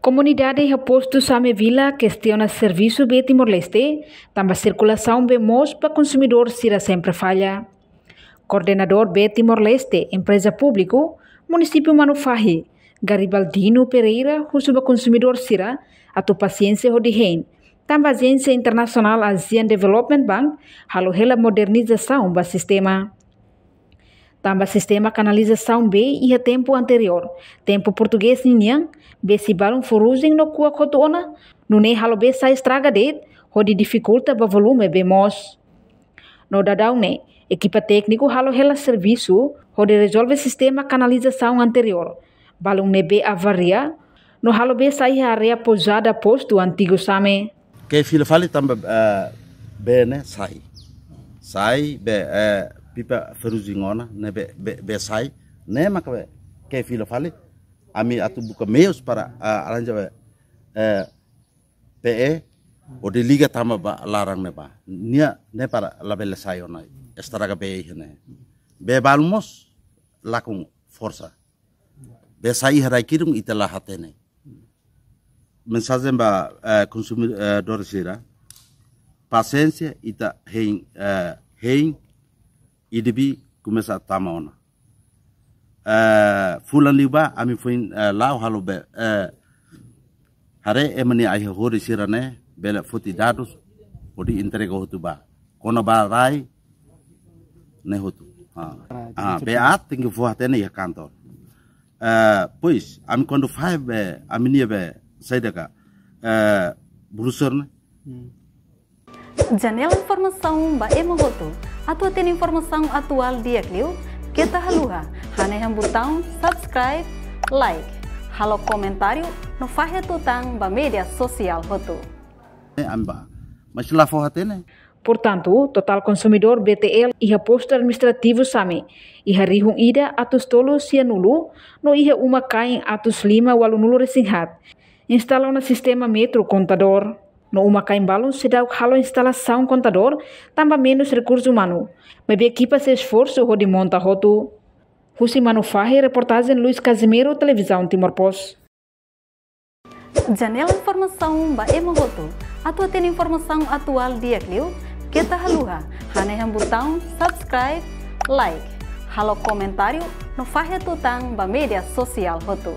Comunidade reposto Same Vila questiona serviço B Timor-Leste, também circulação B MOS para consumidor Sira sempre falha. Coordenador B Timor-Leste, empresa público, município Manufahi, Garibaldino Pereira, Rusuba consumidor Sira, atu paciência Rodihen, também agência internacional Asian Development Bank, halo hela modernização do sistema. Também sistema canalização B e a tempo anterior, tempo português ninhang, B se balão forugem no cua cotona, no ne halo B sai estraga det, hodi dificulta ba volume B mos. No dadau ne, equipa técnico halo hela serviço, hodi resolve sistema canalização anterior, balão ne B avaria, no halo B sai a area posada posto antigo same. Que filho fale também B né sai B pipa feruzingona ne be sai ne maka ke filo fale ami atu buka meios para aranja PE o de liga tama ba larang ne ba nia ne para label sayona estraga be ne be balmos lakung força be sai harai kirung itala hatene mensagem ba consumidor sira paciência ita hein IDB começa a tamona. Fulan liba ami fuin lau halo be hare emani ai hori sirane bela futi dados odi entrega hotu ba kona ba rai ne hotu be at tingi fu hatene ya kantor pois ami quando faz be ami nie be saidaka brusor ne Janela informação ba emogoto atau tem informação atual dia Clio kita haluha hane yang botão subscribe like halo comentário no fahe tutang ba media sosial hotu amba mas lá fora tem. Portanto, total consumidor BTL iha posto administrativo same iha rihung ida atus tolo sianulu no iha uma kain atus 5 walunulu resinghat instala na sistema metro contador. No uma caimbalão se dá halo instalação contador, também menos recurso humano. Mas equipa se esforço de monta roto. Husi Manufahi, reportagem Luiz Casimiro, televisão Timor Post. Janela informação ba emogoto. Atau tem informação atual dia Clio, kita haluha hane yang botão subscribe, like, halo comentário no fahe tutang ba media sosial hotu.